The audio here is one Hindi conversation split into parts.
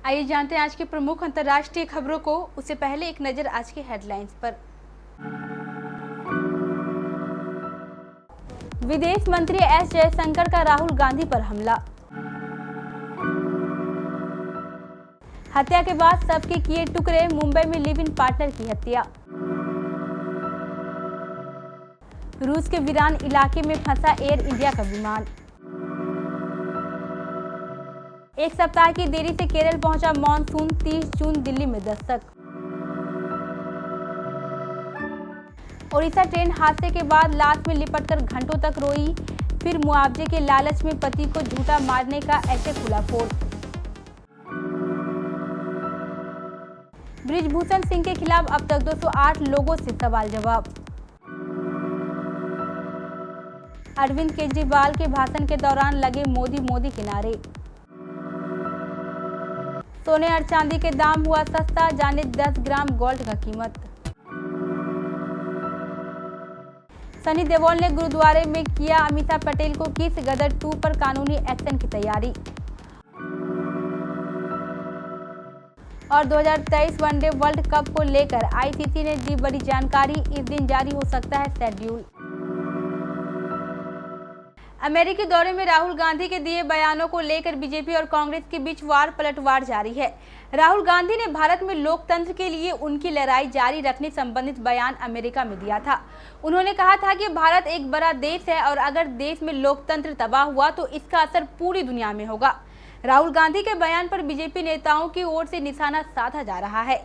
आइए जानते हैं आज की प्रमुख अंतर्राष्ट्रीय खबरों को। उससे पहले एक नजर आज के हेडलाइंस पर। विदेश मंत्री एस जयशंकर का राहुल गांधी पर हमला। हत्या के बाद सबके किए टुकड़े, मुंबई में लिव इन पार्टनर की हत्या। रूस के वीरान इलाके में फंसा एयर इंडिया का विमान। एक सप्ताह की देरी से केरल पहुंचा मॉनसून, 30 जून दिल्ली में दस्तक। ओडिशा ट्रेन हादसे के बाद लाश में लिपटकर घंटों तक रोई, फिर मुआवजे के लालच में पति को झूठा मारने का ऐसे खुला फोड़। बृजभूषण सिंह के खिलाफ अब तक 208 लोगों से सवाल जवाब। अरविंद केजरीवाल के भाषण के दौरान लगे मोदी के नारे। सोने और चांदी के दाम हुआ सस्ता, जाने 10 ग्राम गोल्ड का कीमत। सनी देओल ने गुरुद्वारे में किया अमिताभ पटेल को किस, गदर 2 पर कानूनी एक्शन की तैयारी। और 2023 वनडे वर्ल्ड कप को लेकर आईसीसी ने दी बड़ी जानकारी, इस दिन जारी हो सकता है शेड्यूल। अमेरिकी दौरे में राहुल गांधी के दिए बयानों को लेकर बीजेपी और कांग्रेस के बीच वार पलटवार जारी है। राहुल गांधी ने भारत में लोकतंत्र के लिए उनकी लड़ाई जारी रखने संबंधित बयान अमेरिका में दिया था। उन्होंने कहा था कि भारत एक बड़ा देश है और अगर देश में लोकतंत्र तबाह हुआ तो इसका असर पूरी दुनिया में होगा। राहुल गांधी के बयान पर बीजेपी नेताओं की ओर से निशाना साधा जा रहा है।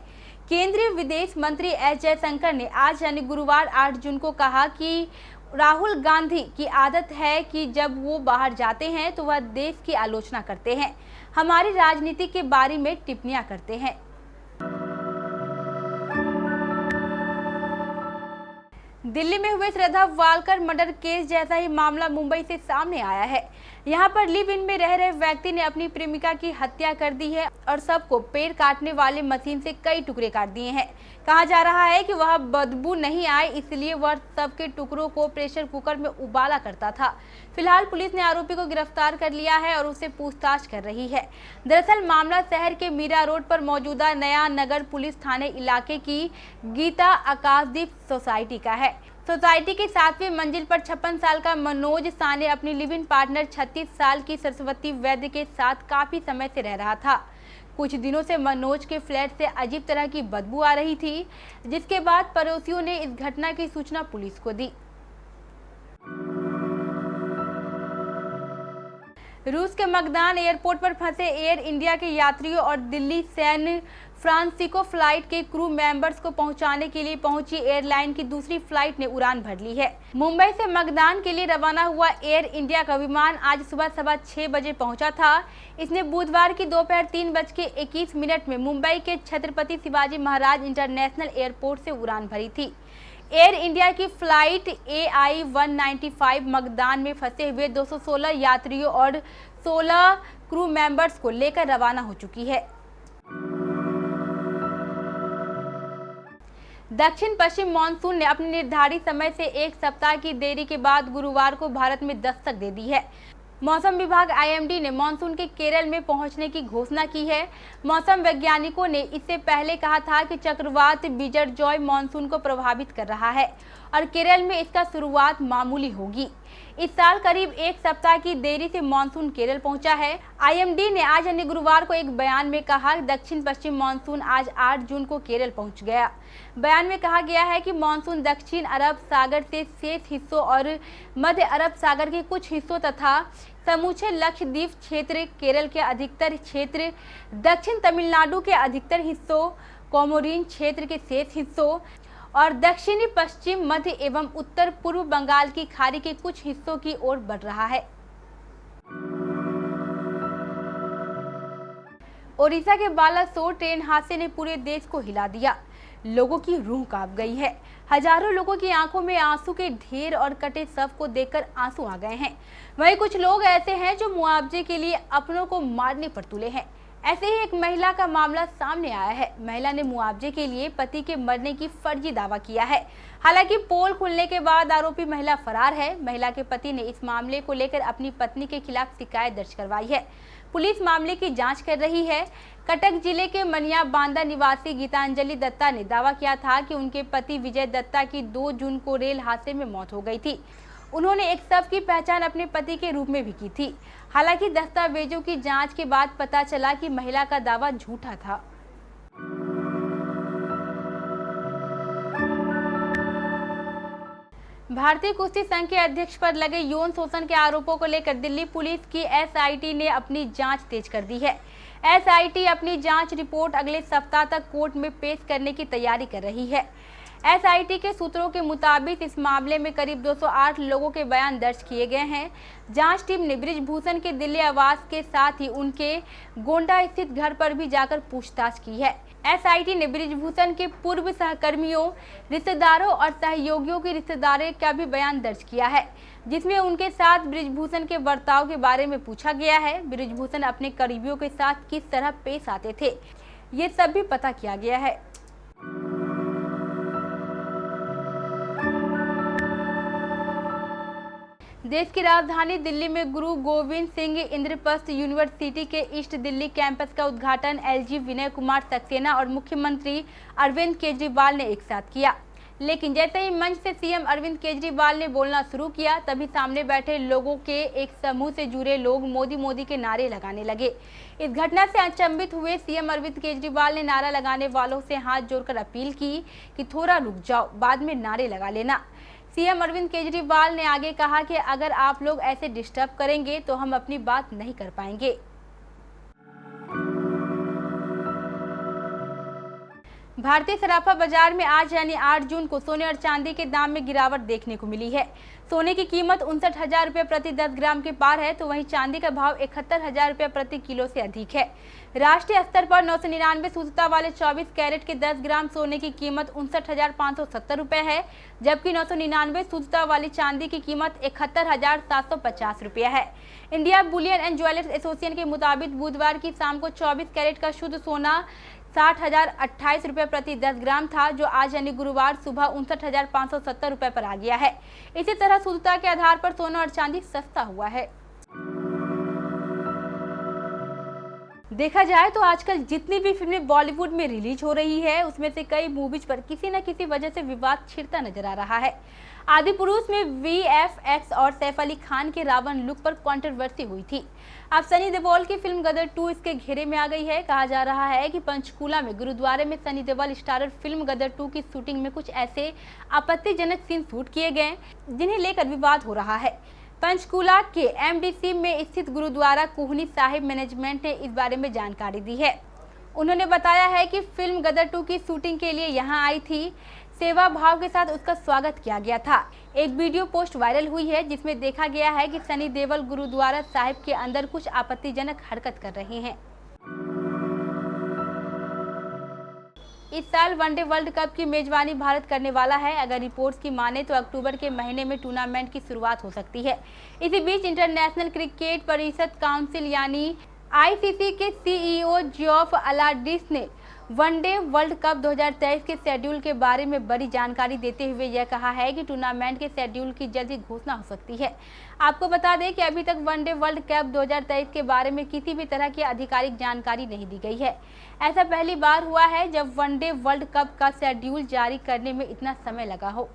केंद्रीय विदेश मंत्री एस जयशंकर ने आज यानी गुरुवार 8 जून को कहा कि राहुल गांधी की आदत है कि जब वो बाहर जाते हैं तो वह देश की आलोचना करते हैं, हमारी राजनीति के बारे में टिप्पणियां करते हैं। दिल्ली में हुए श्रद्धा वालकर मर्डर केस जैसा ही मामला मुंबई से सामने आया है। यहां पर लिव इन में रह रहे व्यक्ति ने अपनी प्रेमिका की हत्या कर दी है और सबको पेड़ काटने वाले मशीन से कई टुकड़े काट दिए हैं। कहा जा रहा है कि वह बदबू नहीं आए इसलिए वह सबके टुकड़ों को प्रेशर कुकर में उबाला करता था। फिलहाल पुलिस ने आरोपी को गिरफ्तार कर लिया है और उससे पूछताछ कर रही है। दरअसल मामला शहर के मीरा रोड पर मौजूदा नया नगर पुलिस थाने इलाके की गीता आकाशदीप सोसाइटी का है। सोसाइटी की 7वीं मंजिल पर 56 साल का मनोज साने अपनी लिव इन पार्टनर 36 साल की सरस्वती वैद्य के साथ काफी समय से रह रहा था। कुछ दिनों से मनोज के फ्लैट से अजीब तरह की बदबू आ रही थी, जिसके बाद पड़ोसियों ने इस घटना की सूचना पुलिस को दी। रूस के मगदान एयरपोर्ट पर फंसे एयर इंडिया के यात्रियों और दिल्ली सैन फ्रांसिस्को फ्लाइट के क्रू मेंबर्स को पहुंचाने के लिए पहुंची एयरलाइन की दूसरी फ्लाइट ने उड़ान भर ली है। मुंबई से मगदान के लिए रवाना हुआ एयर इंडिया का विमान आज सुबह 6:15 बजे पहुंचा था। इसने बुधवार की दोपहर 3:21 में मुंबई के छत्रपति शिवाजी महाराज इंटरनेशनल एयरपोर्ट से उड़ान भरी थी। एयर इंडिया की फ्लाइट AI 195 मगदान में फंसे हुए 216 यात्रियों और 16 क्रू मेंबर्स को लेकर रवाना हो चुकी है। दक्षिण पश्चिम मानसून ने अपने निर्धारित समय से एक सप्ताह की देरी के बाद गुरुवार को भारत में दस्तक दे दी है। मौसम विभाग IMD ने मानसून के केरल में पहुंचने की घोषणा की है। मौसम वैज्ञानिकों ने इससे पहले कहा था कि चक्रवात बिजरजॉय मानसून को प्रभावित कर रहा है और केरल में इसका शुरुआत मामूली होगी। इस साल करीब एक सप्ताह की देरी से मानसून केरल पहुंचा है। IMD ने आज यानी गुरुवार को एक बयान में कहा दक्षिण पश्चिम मानसून आज 8 जून को केरल पहुंच गया। बयान में कहा गया है कि मानसून दक्षिण अरब सागर से शेष हिस्सों और मध्य अरब सागर के कुछ हिस्सों तथा समूचे लक्षद्वीप क्षेत्र, केरल के अधिकतर क्षेत्र, दक्षिण तमिलनाडु के अधिकतर हिस्सों, कोमोरिन क्षेत्र के शेष हिस्सों और दक्षिणी पश्चिम मध्य एवं उत्तर पूर्व बंगाल की खाड़ी के कुछ हिस्सों की ओर बढ़ रहा है। ओडिशा के बालासोर ट्रेन हादसे ने पूरे देश को हिला दिया। लोगों की रूह कांप गई है। हजारों लोगों की आंखों में आंसू के ढेर और कटे शव को देखकर आंसू आ गए हैं। वहीं कुछ लोग ऐसे हैं जो मुआवजे के लिए अपनों को मारने पर तुले हैं। ऐसे ही एक महिला का मामला सामने आया है। महिला ने मुआवजे के लिए पति के मरने की फर्जी दावा किया है। हालांकि पोल खुलने के बाद आरोपी महिला फरार है। महिला के पति ने इस मामले को लेकर अपनी पत्नी के खिलाफ शिकायत दर्ज करवाई है। पुलिस मामले की जांच कर रही है। कटक जिले के मनिया बांदा निवासी गीतांजलि दत्ता ने दावा किया था कि उनके पति विजय दत्ता की 2 जून को रेल हादसे में मौत हो गई थी। उन्होंने एक शव की पहचान अपने पति के रूप में भी की थी। हालांकि दस्तावेजों की जांच के बाद पता चला कि महिला का दावा झूठा था। भारतीय कुश्ती संघ के अध्यक्ष पर लगे यौन शोषण के आरोपों को लेकर दिल्ली पुलिस की एसआईटी ने अपनी जांच तेज कर दी है। एसआईटी अपनी जांच रिपोर्ट अगले सप्ताह तक कोर्ट में पेश करने की तैयारी कर रही है। एसआईटी के सूत्रों के मुताबिक इस मामले में करीब 208 लोगों के बयान दर्ज किए गए हैं। जांच टीम ने बृजभूषण के दिल्ली आवास के साथ ही उनके गोंडा स्थित घर पर भी जाकर पूछताछ की है। एसआईटी ने बृजभूषण के पूर्व सहकर्मियों, रिश्तेदारों और सहयोगियों के रिश्तेदारों का भी बयान दर्ज किया है, जिसमें उनके साथ बृजभूषण के बर्ताव के बारे में पूछा गया है। बृजभूषण अपने करीबियों के साथ किस तरह पेश आते थे, ये सब भी पता किया गया है। देश की राजधानी दिल्ली में गुरु गोविंद सिंह इंद्रप्रस्थ यूनिवर्सिटी के ईस्ट दिल्ली कैंपस का उद्घाटन एलजी विनय कुमार सक्सेना और मुख्यमंत्री अरविंद केजरीवाल ने एक साथ किया। लेकिन जैसे ही मंच से सीएम अरविंद केजरीवाल ने बोलना शुरू किया, तभी सामने बैठे लोगों के एक समूह से जुड़े लोग मोदी मोदी के नारे लगाने लगे। इस घटना से अचंभित हुए सीएम अरविंद केजरीवाल ने नारा लगाने वालों से हाथ जोड़कर अपील की कि थोड़ा रुक जाओ, बाद में नारे लगा लेना। सीएम अरविंद केजरीवाल ने आगे कहा कि अगर आप लोग ऐसे डिस्टर्ब करेंगे तो हम अपनी बात नहीं कर पाएंगे। भारतीय सराफा बाजार में आज यानी 8 जून को सोने और चांदी के दाम में गिरावट देखने को मिली है। सोने की कीमत 59,000 रुपये प्रति 10 ग्राम के पार है, तो वहीं चांदी का भाव 71,000 रुपये प्रति किलो से अधिक है। राष्ट्रीय स्तर पर 999 शुद्धता वाले 24 कैरेट के 10 ग्राम सोने की कीमत 59,570 रुपये है, जबकि 999 शुद्धता वाली चांदी की कीमत 71,750 रुपये है। India Boolean and jewellers association के मुताबिक बुधवार की शाम को 24 कैरेट का शुद्ध सोना 60,028 रुपये प्रति 10 ग्राम था, जो आज यानी गुरुवार सुबह 59,570 रुपये पर आ गया है। इसी तरह शुद्धता के आधार पर सोना और चांदी सस्ता हुआ है। देखा जाए तो आजकल जितनी भी फिल्में बॉलीवुड में रिलीज हो रही है, उसमें से कई मूवीज पर किसी न किसी वजह से विवाद छिड़ता नजर आ रहा है। आदिपुरुष में वीएफएक्स और सैफ अली खान के रावण लुक पर कंट्रोवर्सी हुई थी। अब सनी देओल की फिल्म गदर 2 इसके घेरे में आ गई है। कहा जा रहा है कि पंचकूला में गुरुद्वारे में सनी देओल स्टारर फिल्म गदर 2 की शूटिंग में कुछ ऐसे आपत्तिजनक सीन शूट किए गए जिन्हें लेकर विवाद हो रहा है। पंचकूला के एमडीसी में स्थित गुरुद्वारा कोहनी साहिब मैनेजमेंट ने इस बारे में जानकारी दी है। उन्होंने बताया है कि फिल्म गदर 2 की शूटिंग के लिए यहां आई थी। सेवा भाव के साथ उसका स्वागत किया गया था। एक वीडियो पोस्ट वायरल हुई है जिसमें देखा गया है कि सनी देओल गुरुद्वारा साहिब के अंदर कुछ आपत्तिजनक हरकत कर रहे हैं। इस साल वनडे वर्ल्ड कप की मेजबानी भारत करने वाला है। अगर रिपोर्ट्स की माने तो अक्टूबर के महीने में टूर्नामेंट की शुरुआत हो सकती है। इसी बीच इंटरनेशनल क्रिकेट परिषद काउंसिल यानी आईसीसी के सीईओ जियोफ अलाडिस ने वनडे वर्ल्ड कप 2023 के शेड्यूल के बारे में बड़ी जानकारी देते हुए यह कहा है कि टूर्नामेंट के शेड्यूल की जल्दी घोषणा हो सकती है। आपको बता दें कि अभी तक वनडे वर्ल्ड कप 2023 के बारे में किसी भी तरह की आधिकारिक जानकारी नहीं दी गई है। ऐसा पहली बार हुआ है जब वनडे वर्ल्ड कप का शेड्यूल जारी करने में इतना समय लगा हो।